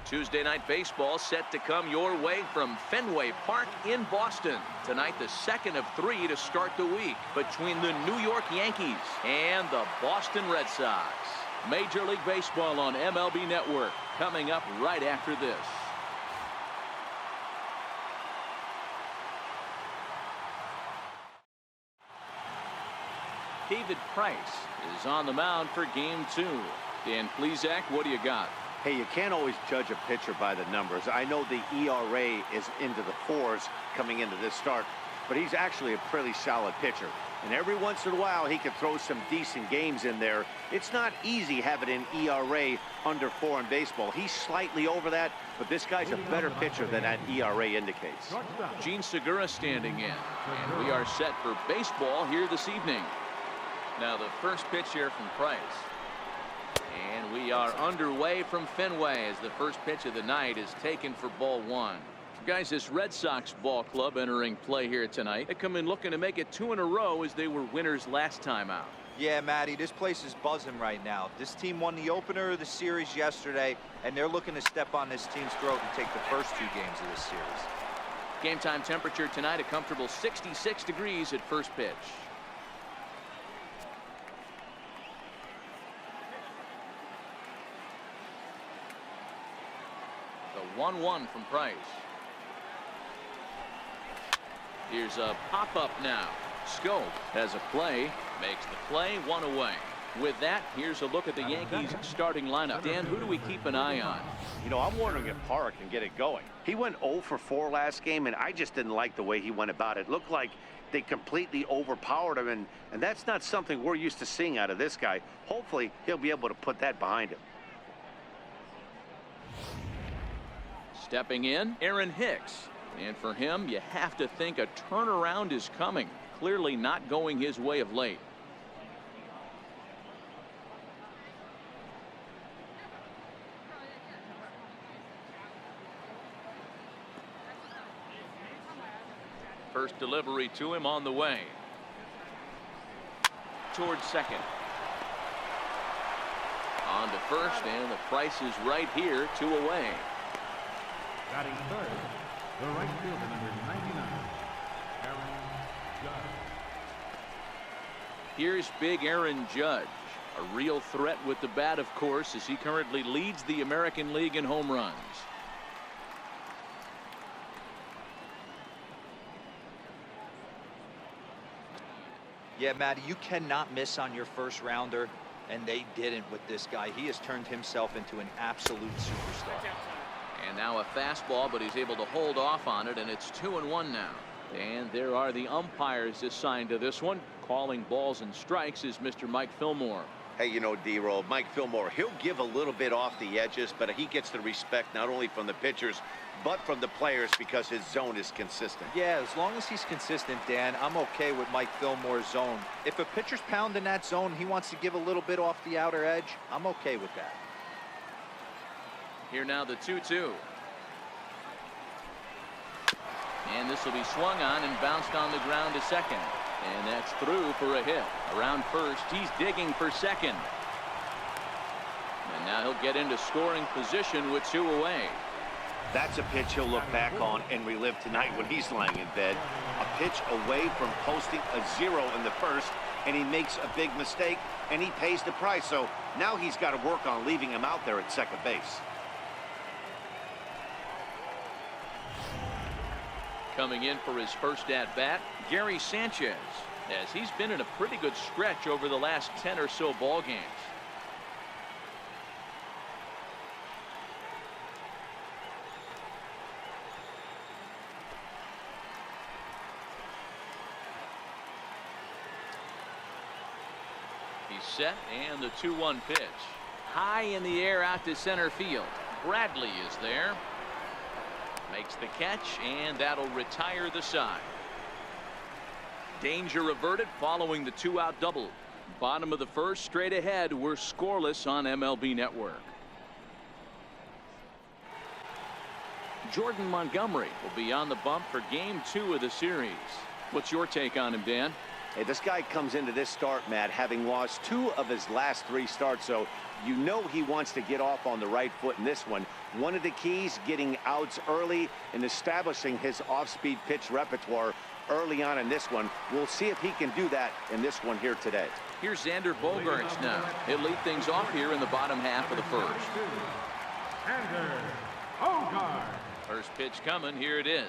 Tuesday night baseball set to come your way from Fenway Park in Boston. Tonight, the second of 3 to start the week between the New York Yankees and the Boston Red Sox. Major League Baseball on MLB Network coming up right after this. David Price is on the mound for game 2. Dan Plesac, what do you got? Hey, you can't always judge a pitcher by the numbers. I know the ERA is into the 4s coming into this start, but he's actually a pretty solid pitcher. And every once in a while, he can throw some decent games in there. It's not easy having an ERA under 4 in baseball. He's slightly over that, but this guy's a better pitcher than that ERA indicates. Gene Segura standing in, and we are set for baseball here this evening. Now the first pitch here from Price. And we are underway from Fenway as the first pitch of the night is taken for ball 1. Guys, this Red Sox ball club entering play here tonight. They come in looking to make it 2 in a row as they were winners last time out. Yeah, Matty, this place is buzzing right now. This team won the opener of the series yesterday, and they're looking to step on this team's throat and take the first 2 games of this series. Game time temperature tonight, a comfortable 66 degrees at first pitch. The 1-1 from Price. Here's a pop-up now. Scope has a play, makes the play, 1 away. With that, here's a look at the Yankees starting lineup. Dan, who do we keep an eye on? You know, I'm wondering if Parra can get it going. He went 0 for 4 last game, and I just didn't like the way he went about it. Looked like they completely overpowered him, and that's not something we're used to seeing out of this guy. Hopefully, he'll be able to put that behind him. Stepping in, Aaron Hicks. And for him, you have to think a turnaround is coming. Clearly not going his way of late. First delivery to him on the way. Towards second. On to first, and the Price is right here, 2 away. Batting third, the right fielder, number 99, Aaron Judge. Here's big Aaron Judge, a real threat with the bat, of course, as he currently leads the American League in home runs. Yeah, Matty, you cannot miss on your first rounder, and they didn't with this guy. He has turned himself into an absolute superstar. And now a fastball, but he's able to hold off on it, and it's 2-1 now. And there are the umpires assigned to this one. Calling balls and strikes is Mr. Mike Fillmore. Hey, you know, D-Roll, Mike Fillmore, he'll give a little bit off the edges, but he gets the respect not only from the pitchers, but from the players because his zone is consistent. Yeah, as long as he's consistent, Dan, I'm okay with Mike Fillmore's zone. If a pitcher's pounding that zone, he wants to give a little bit off the outer edge, I'm okay with that. Here now the 2-2. And this will be swung on and bounced on the ground to second. And that's through for a hit. Around first, he's digging for second. And now he'll get into scoring position with 2 away. That's a pitch he'll look back on and relive tonight when he's lying in bed. A pitch away from posting a 0 in the first, and he makes a big mistake, and he pays the price. So now he's got to work on leaving him out there at second base. Coming in for his first at-bat, Gary Sanchez, as he's been in a pretty good stretch over the last 10 or so ball games. He's set, and the 2-1 pitch. High in the air out to center field. Bradley is there. Makes the catch, and that'll retire the side. Danger averted following the 2-out double. Bottom of the first, straight ahead. We're scoreless on MLB Network. Jordan Montgomery will be on the bump for game 2 of the series. What's your take on him, Dan? Hey, this guy comes into this start, Matt, having lost 2 of his last 3 starts, so you know he wants to get off on the right foot in this one. One of the keys, getting outs early and establishing his off-speed pitch repertoire early on in this one. We'll see if he can do that in this one here today. Here's Xander Bogaerts now. He'll lead things off here in the bottom half of the first. Xander Bogaerts. First pitch coming. Here it is.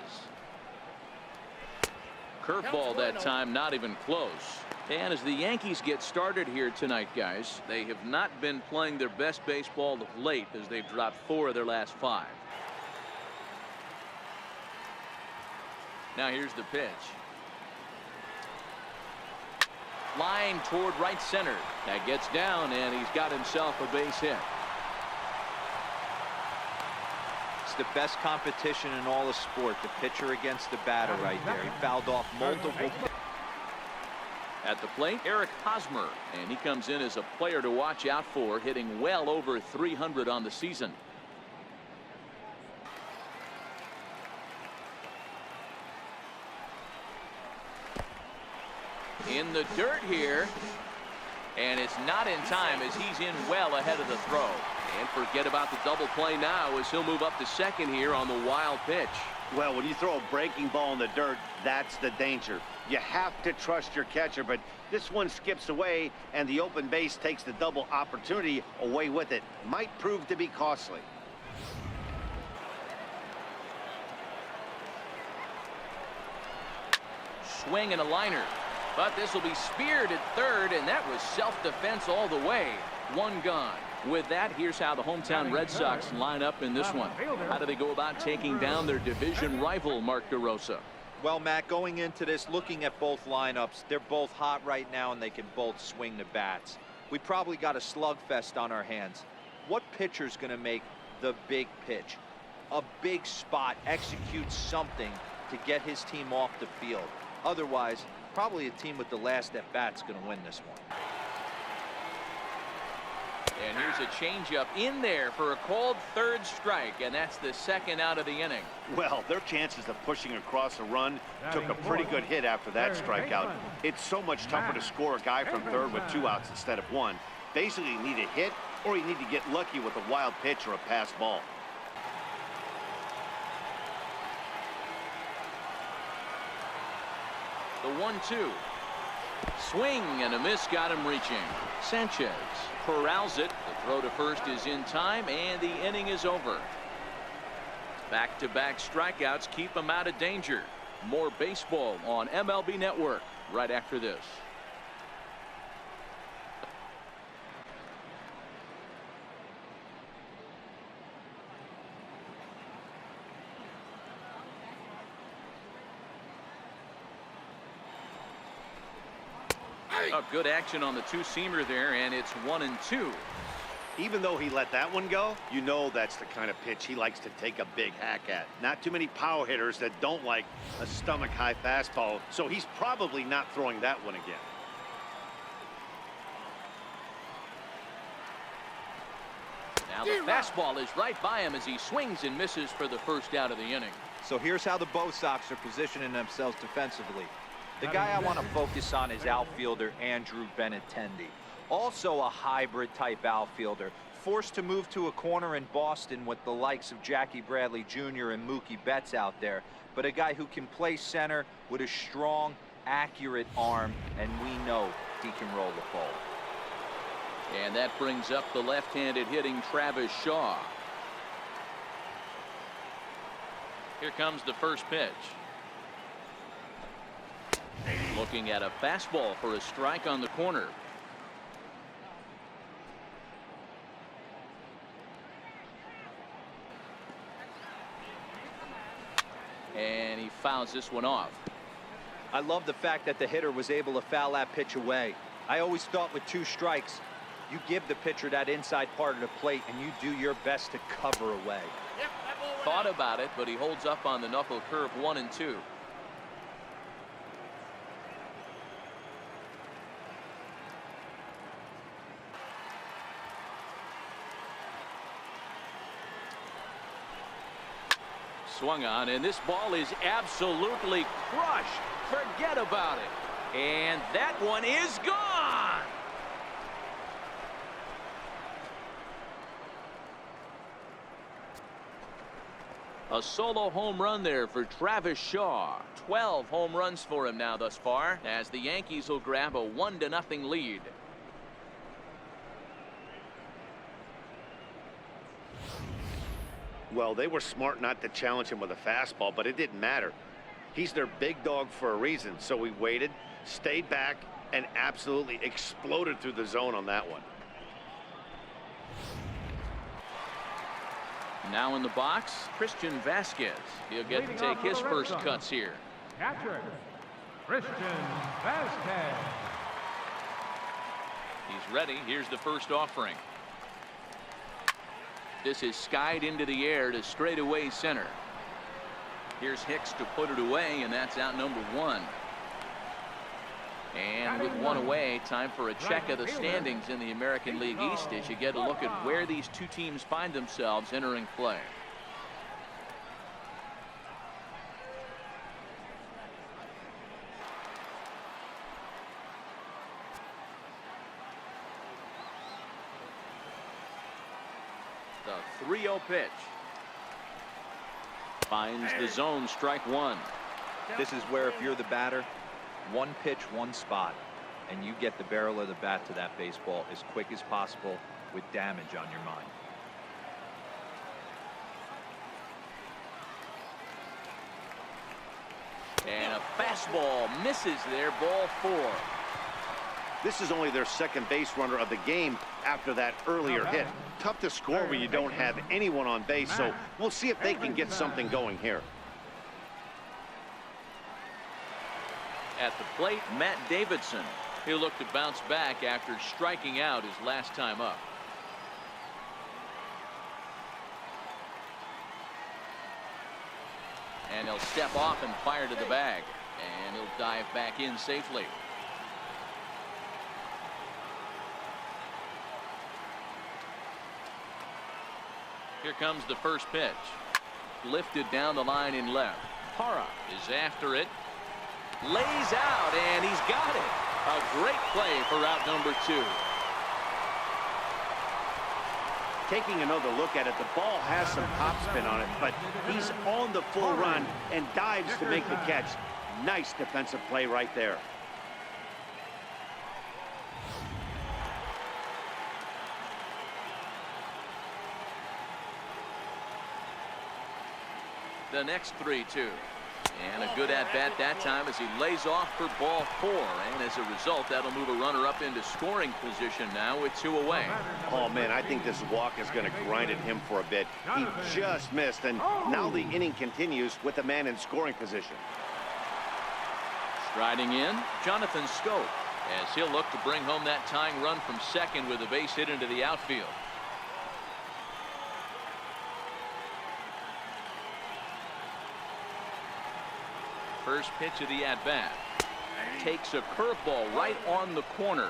Curveball that time, not even close. And as the Yankees get started here tonight, guys, they have not been playing their best baseball of late as they've dropped 4 of their last 5. Now here's the pitch. Line toward right center. That gets down, and he's got himself a base hit. It's the best competition in all of sport, the pitcher against the batter right there. He fouled off multiple. At the plate, Eric Hosmer, and he comes in as a player to watch out for, hitting well over 300 on the season. In the dirt here, and it's not in time as he's in well ahead of the throw. And forget about the double play now as he'll move up to second here on the wild pitch. Well, when you throw a breaking ball in the dirt, that's the danger. You have to trust your catcher, but this one skips away, and the open base takes the double opportunity away with it. Might prove to be costly. Swing and a liner. But this will be speared at third, and that was self-defense all the way. 1 gone. With that, here's how the hometown Red Sox line up in this one. How do they go about taking down their division rival, Mark DeRosa? Well, Matt, going into this, looking at both lineups, they're both hot right now, and they can both swing the bats. We probably got a slugfest on our hands. What pitcher's going to make the big pitch? A big spot, execute something to get his team off the field. Otherwise, probably a team with the last at bat's going to win this one. And here's a changeup in there for a called 3rd strike, and that's the 2nd out of the inning. Well, their chances of pushing across a run took a pretty good hit after that strikeout. It's so much tougher to score a guy from third with 2 outs instead of 1. Basically, you need a hit, or you need to get lucky with a wild pitch or a pass ball. The 1-2. Swing and a miss, got him reaching. Sanchez corrals it. The throw to first is in time, and the inning is over. Back-to-back strikeouts keep him out of danger. More baseball on MLB Network right after this. Good action on the 2-seamer there, and it's 1-2. Even though he let that one go, you know that's the kind of pitch he likes to take a big hack at. Not too many power hitters that don't like a stomach-high fastball, so he's probably not throwing that one again. Now the fastball is right by him as he swings and misses for the 1st out of the inning. So here's how the BOS Sox are positioning themselves defensively. The guy I want to focus on is outfielder Andrew Benintendi. Also a hybrid type outfielder. Forced to move to a corner in Boston with the likes of Jackie Bradley Jr. and Mookie Betts out there. But a guy who can play center with a strong, accurate arm, and we know he can roll the ball. And that brings up the left-handed hitting Travis Shaw. Here comes the first pitch. Looking at a fastball for a strike on the corner. And he fouls this one off. I love the fact that the hitter was able to foul that pitch away. I always thought with 2 strikes, you give the pitcher that inside part of the plate and you do your best to cover away. Thought about it, but he holds up on the knuckle curve 1-2. Swung on, and this ball is absolutely crushed. Forget about it. And that one is gone. A solo home run there for Travis Shaw. 12 home runs for him now thus far, as the Yankees will grab a 1-0 lead. Well, they were smart not to challenge him with a fastball, but it didn't matter. He's their big dog for a reason, so he waited, stayed back, and absolutely exploded through the zone on that one. Now in the box, Christian Vasquez. He'll get to take his first cuts here. Catcher, Christian Vasquez. He's ready. Here's the first offering. This is skied into the air to straightaway center. Here's Hicks to put it away, and that's out number 1. And with one away, time for a check of the standings in the American League East as you get a look at where these two teams find themselves entering play. The 3-0 pitch. Finds the zone, strike 1. This is where, if you're the batter, one pitch, one spot, and you get the barrel of the bat to that baseball as quick as possible with damage on your mind. And a fastball misses there, ball 4. This is only their second base runner of the game after that earlier hit. Tough to score when you don't have anyone on base, so we'll see if they can get something going here. At the plate, Matt Davidson. He'll look to bounce back after striking out his last time up. And he'll step off and fire to the bag. And he'll dive back in safely. Here comes the first pitch. Lifted down the line in left. Parra is after it. Lays out, and he's got it. A great play for out number 2. Taking another look at it, the ball has some topspin on it, but he's on the full run and dives to make the catch. Nice defensive play right there. The next 3-2. And a good at-bat that time as he lays off for ball 4. And as a result, that'll move a runner up into scoring position now with 2 away. Oh, man, I think this walk is going to grind at him for a bit. He just missed, and now the inning continues with the man in scoring position. Striding in, Jonathan Scope, as he'll look to bring home that tying run from second with a base hit into the outfield. First pitch of the at-bat. Takes a curveball right on the corner.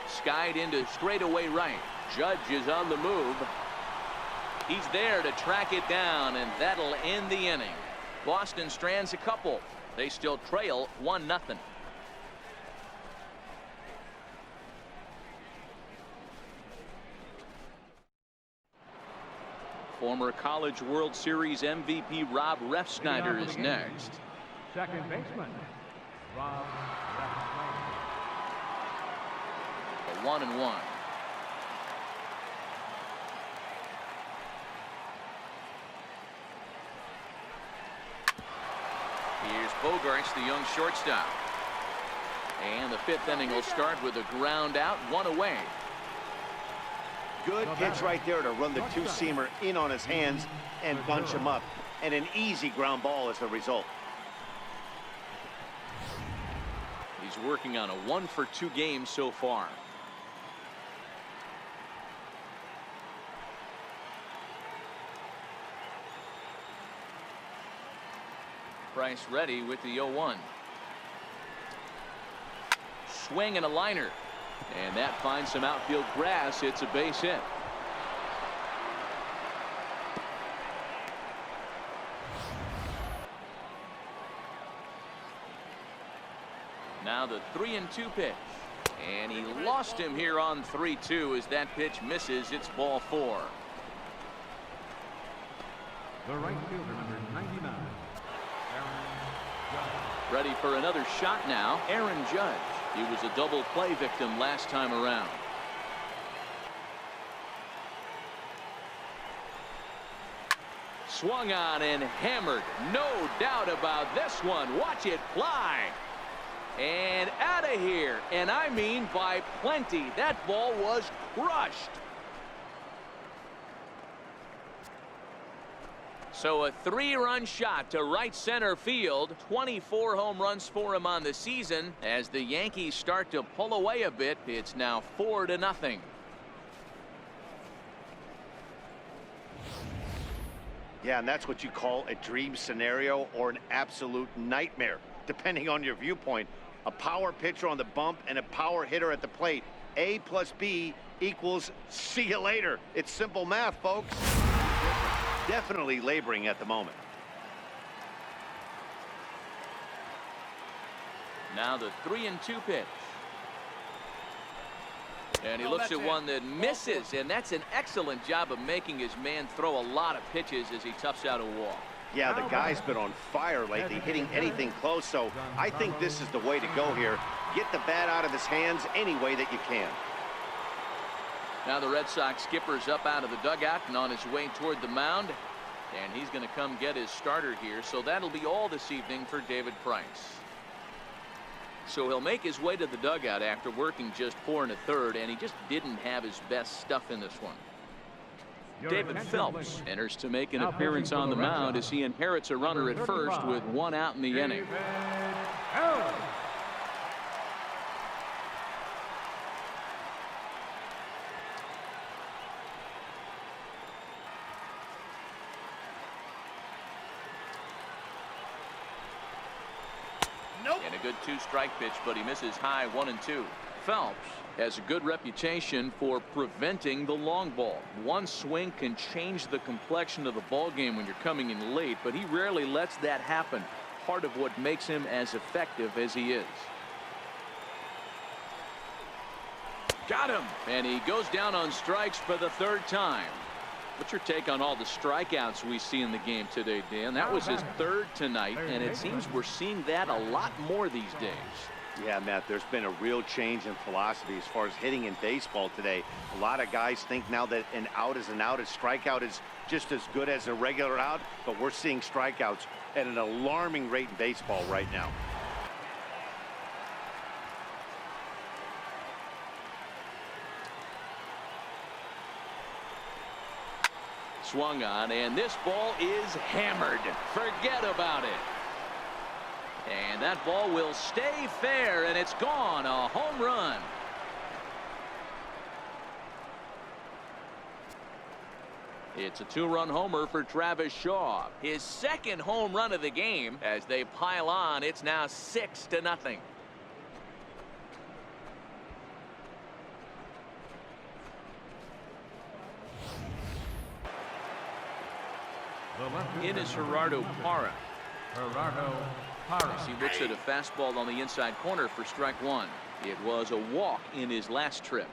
Skied into straightaway right. Judge is on the move. He's there to track it down, and that'll end the inning. Boston strands a couple. They still trail 1-0. Former College World Series MVP Rob Refsnyder is next. Second baseman, Rob A 1-1. Here's Bogarts, the young shortstop. And the 5th inning will start with a ground out, 1 away. Good pitch right there to run the two-seamer in on his hands and bunch him up. And an easy ground ball as the result. He's working on a 1-for-2 game so far. Price ready with the 0-1. Swing and a liner. And that finds some outfield grass. It's a base hit. Now the 3-2 pitch. And he lost him here on 3-2 as that pitch misses. It's ball 4. The right fielder, number 99. Ready for another shot now. Aaron Judge. He was a double play victim last time around. Swung on and hammered. No doubt about this one. Watch it fly. And out of here. And I mean by plenty. That ball was crushed. So a 3-run shot to right center field. 24 home runs for him on the season. As the Yankees start to pull away a bit, it's now 4-0. Yeah, and that's what you call a dream scenario or an absolute nightmare, depending on your viewpoint. A power pitcher on the bump and a power hitter at the plate. A plus B equals see you later. It's simple math, folks. Definitely laboring at the moment. Now the 3-2 pitch. And he looks at one that misses, and that's an excellent job of making his man throw a lot of pitches as he toughs out a walk. Yeah, the guy's been on fire lately, hitting anything close, so I think this is the way to go here. Get the bat out of his hands any way that you can. Now the Red Sox skipper's up out of the dugout and on his way toward the mound. And he's going to come get his starter here. So that'll be all this evening for David Price. So he'll make his way to the dugout after working just 4 1/3, and he just didn't have his best stuff in this one. David Phelps enters to make an appearance on the mound as he inherits a runner at first with 1 out in the inning. And a good 2-strike pitch, but he misses high 1-2. Phelps has a good reputation for preventing the long ball. One swing can change the complexion of the ball game when you're coming in late, but he rarely lets that happen. Part of what makes him as effective as he is. Got him, and he goes down on strikes for the 3rd time. What's your take on all the strikeouts we see in the game today, Dan? That was his 3rd tonight, and it seems we're seeing that a lot more these days. Yeah, Matt, there's been a real change in philosophy as far as hitting in baseball today. A lot of guys think now that an out is an out, a strikeout is just as good as a regular out, but we're seeing strikeouts at an alarming rate in baseball right now. Swung on, and this ball is hammered. Forget about it. And that ball will stay fair, and it's gone. A home run. It's a 2-run homer for Travis Shaw. His 2nd home run of the game. As they pile on, it's now 6-0. In is Gerardo Parra. As he looks at a fastball on the inside corner for strike 1. It was a walk in his last trip.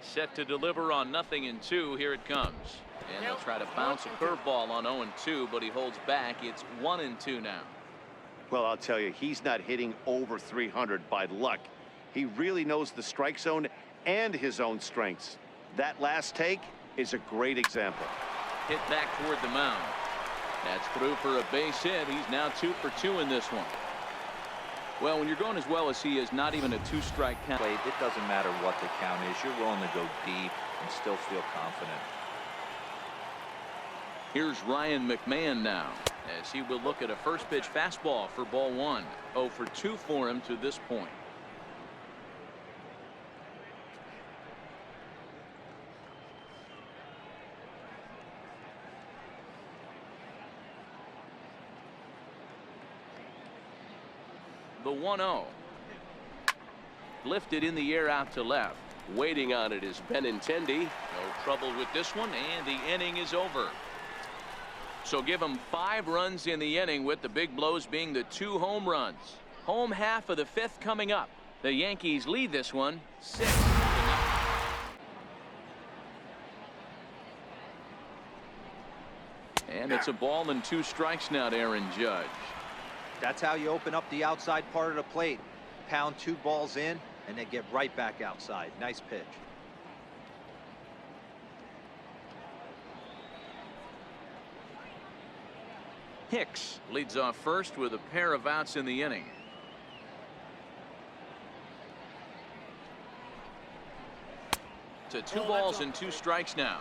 Set to deliver on 0-2. Here it comes. And they'll try to bounce a curveball on 0-2, but he holds back. It's 1-2 now. Well, I'll tell you, he's not hitting over 300 by luck. He really knows the strike zone and his own strengths. That last take is a great example. Hit back toward the mound. That's through for a base hit. He's now 2 for 2 in this one. Well, when you're going as well as he is, not even a 2-strike count. It doesn't matter what the count is. You're willing to go deep and still feel confident. Here's Ryan McMahon now, as he will look at a first pitch fastball for ball 1. 0 for 2 for him to this point. The 1-0. Lifted in the air out to left. Waiting on it is Benintendi. No trouble with this one, and the inning is over. So give them 5 runs in the inning, with the big blows being the 2 home runs. Home half of the 5th coming up. The Yankees lead this one 6-0. And it's a ball and 2 strikes now to Aaron Judge. That's how you open up the outside part of the plate. Pound 2 balls in and then get right back outside. Nice pitch. Hicks leads off first with a pair of outs in the inning. To 2 balls and 2 strikes now.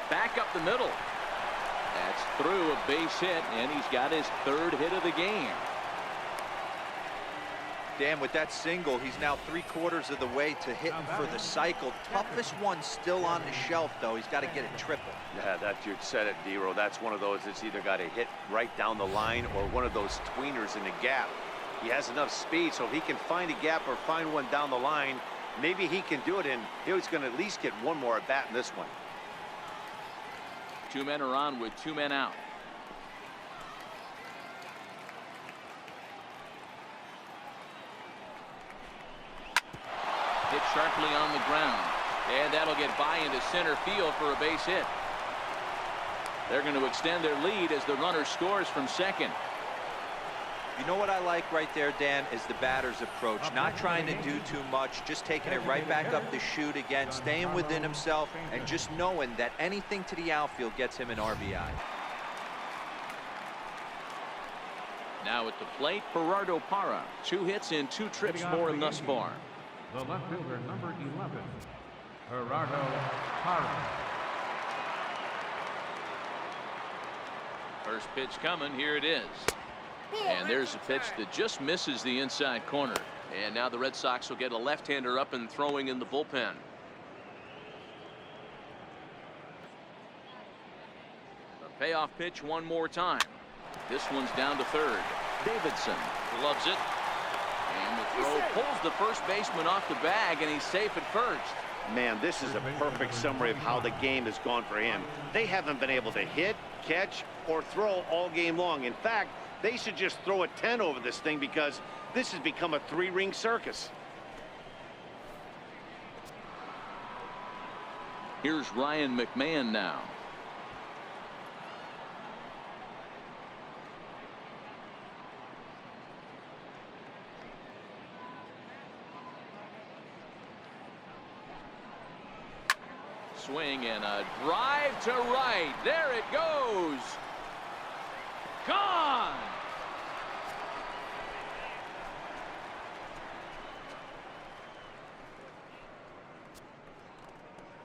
Back up the middle. That's through a base hit, and he's got his 3rd hit of the game. Dan, with that single, he's now 3/4 of the way to hitting for the cycle. Toughest one still on the shelf, though. He's got to get it triple. Yeah, you said it, D-Row. That's one of those that's either got to hit right down the line or one of those tweeners in the gap. He has enough speed, so if he can find a gap or find one down the line, maybe he can do it, and he's going to at least get one more at bat in this one. 2 men are on with 2 men out. Hit sharply on the ground, and that'll get by into center field for a base hit. They're going to extend their lead as the runner scores from second. You know what I like right there, Dan, is the batter's approach. Not trying to do too much, just taking it right back up the chute again, staying within himself, and just knowing that anything to the outfield gets him an RBI. Now at the plate, Gerardo Parra. 2 hits and 2 trips for him thus far. The left fielder, number 11, Gerardo Parra. First pitch coming. Here it is. And there's a pitch that just misses the inside corner. And now the Red Sox will get a left-hander up and throwing in the bullpen. A payoff pitch one more time. This one's down to third. Davidson gloves it. And the throw pulls the first baseman off the bag, and he's safe at first. Man, this is a perfect summary of how the game has gone for him. They haven't been able to hit, catch, or throw all game long. In fact, they should just throw a 10 over this thing, because this has become a 3-ring circus. Here's Ryan McMahon now. Swing and a drive to right. There it goes. Gone.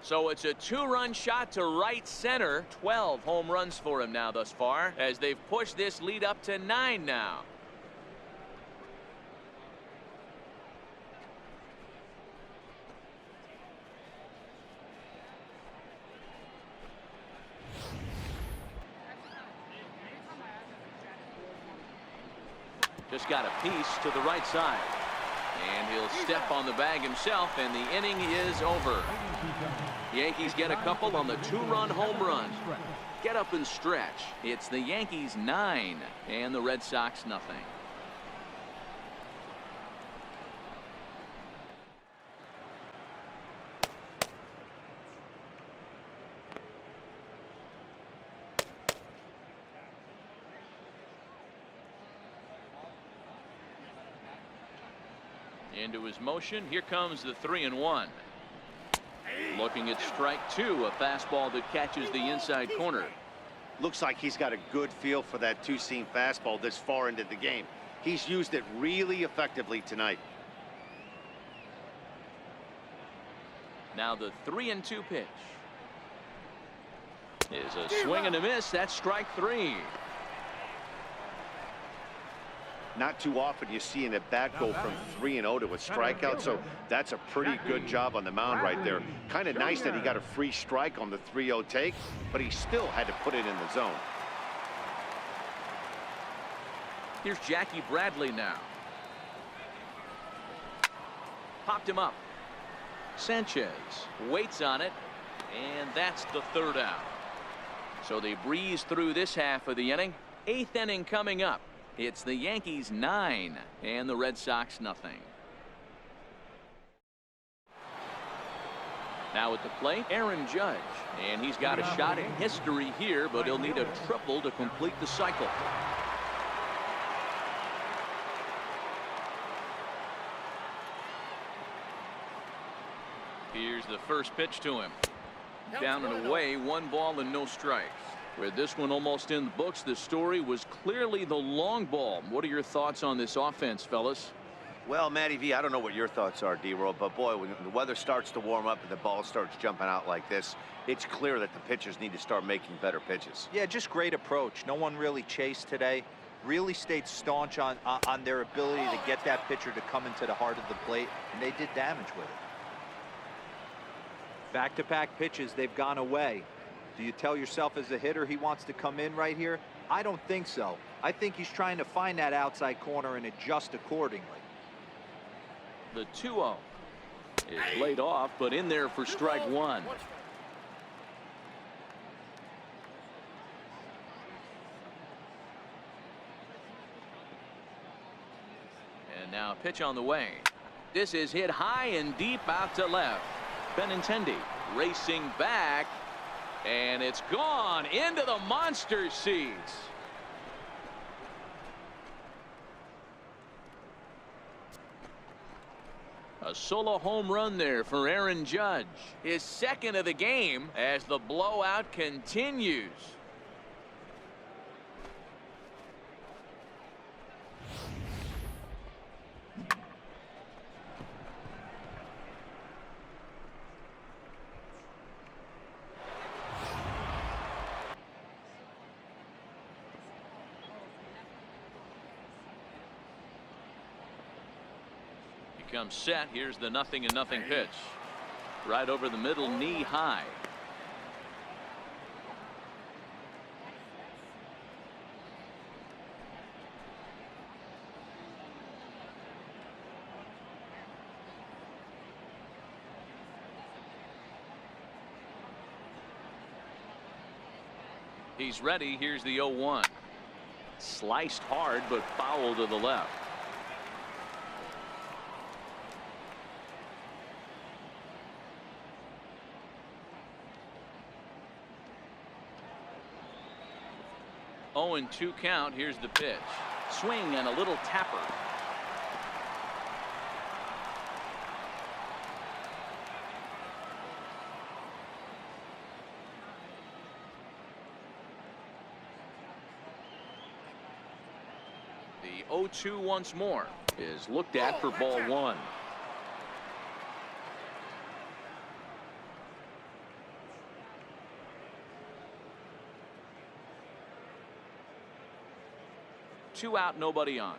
So it's a 2-run shot to right center. 12 home runs for him now thus far, as they've pushed this lead up to 9 now. Just got a piece to the right side. And he'll step on the bag himself, and the inning is over. Yankees get a couple on the 2-run home run. Get up and stretch. It's the Yankees 9 and the Red Sox nothing. Into his motion. Here comes the 3-1. Looking at strike 2, a fastball that catches the inside corner. Looks like he's got a good feel for that 2-seam fastball this far into the game. He's used it really effectively tonight. Now the 3-2 pitch is a swing and a miss. That's strike 3. Not too often you see an at-bat go from 3-0 to a strikeout, so that's a pretty good job on the mound right there. Kind of nice that he got a free strike on the 3-0 take, but he still had to put it in the zone. Here's Jackie Bradley now. Popped him up. Sanchez waits on it, and that's the third out. So they breeze through this half of the inning. Eighth inning coming up. It's the Yankees 9 and the Red Sox nothing. Now at the plate, Aaron Judge, and he's got a shot at history here, but he'll need a triple to complete the cycle. Here's the first pitch to him. Down and away, 1 ball and no strikes. With this one almost in the books, the story was clearly the long ball. What are your thoughts on this offense, fellas? Well, Matty V, I don't know what your thoughts are, D-Roll, but boy, when the weather starts to warm up and the ball starts jumping out like this, it's clear that the pitchers need to start making better pitches. Yeah, just great approach. No one really chased today. Really stayed staunch on their ability to get that pitcher to come into the heart of the plate, and they did damage with it. Back-to-back pitches, they've gone away. Do you tell yourself as a hitter he wants to come in right here? I don't think so. I think he's trying to find that outside corner and adjust accordingly. The 2-0 is laid off, but in there for strike 1. And now a pitch on the way. This is hit high and deep out to left. Benintendi racing back, and it's gone into the monster seats. A solo home run there for Aaron Judge, his second of the game as the blowout continues. Comes set. Here's the 0-0 pitch. Right over the middle, knee high. He's ready. Here's the 0-1. Sliced hard, but foul to the left. Oh, and 2 count. Here's the pitch. Swing and a little tapper. The 0-2 once more is looked at for ball 1. Two out, nobody on.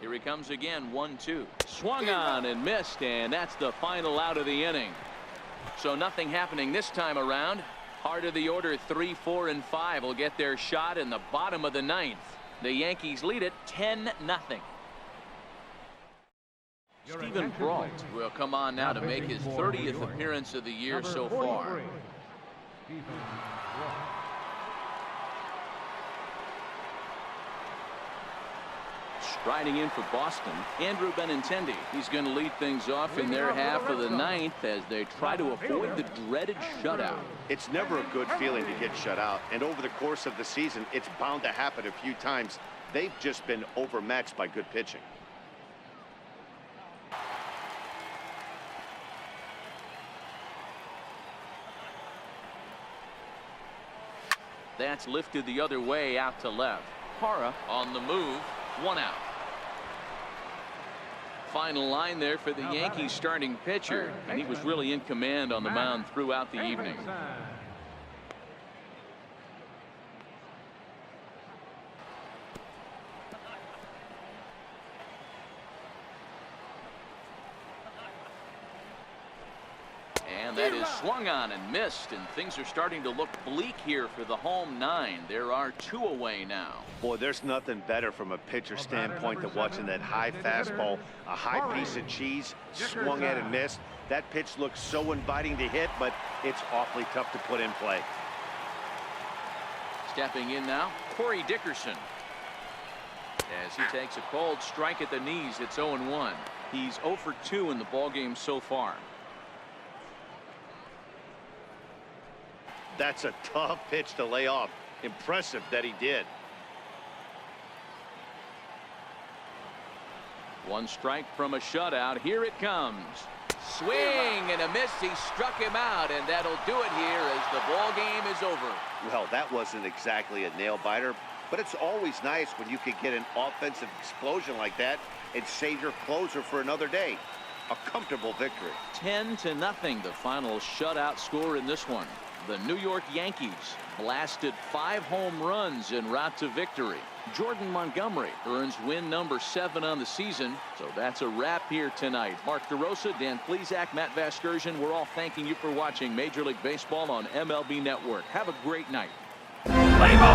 Here he comes again, 1-2. Swung on and missed, and that's the final out of the inning. So nothing happening this time around. Heart of the order, 3, 4, and 5 will get their shot in the bottom of the 9th. The Yankees lead it 10-0. Stephen Brault will come on now to make his 30th appearance of the year so far. Striding in for Boston, Andrew Benintendi. He's going to lead things off in their half of the 9th as they try to avoid the dreaded shutout. It's never a good feeling to get shut out, and over the course of the season, it's bound to happen a few times. They've just been overmatched by good pitching. That's lifted the other way out to left. Parra on the move, 1 out. Final line there for the Yankees starting pitcher, and he was really in command on the mound throughout the evening. is swung on and missed, and things are starting to look bleak here for the home 9. There are 2 away now. Boy, there's nothing better from a pitcher standpoint than watching that high fastball, a high piece of cheese, swung at and missed. That pitch looks so inviting to hit, but it's awfully tough to put in play. Stepping in now, Corey Dickerson. As he takes a cold strike at the knees, it's 0-1. He's 0 for 2 in the ballgame so far. That's a tough pitch to lay off. Impressive that he did. 1 strike from a shutout. Here it comes. Swing and a miss. He struck him out, and that'll do it here as the ball game is over. Well, that wasn't exactly a nail biter, but it's always nice when you can get an offensive explosion like that and save your closer for another day. A comfortable victory. 10-0, the final shutout score in this one. The New York Yankees blasted 5 home runs en route to victory. Jordan Montgomery earns win number 7 on the season. So that's a wrap here tonight. Mark DeRosa, Dan Plesac, Matt Vasgersian, we're all thanking you for watching Major League Baseball on MLB Network. Have a great night. Play ball.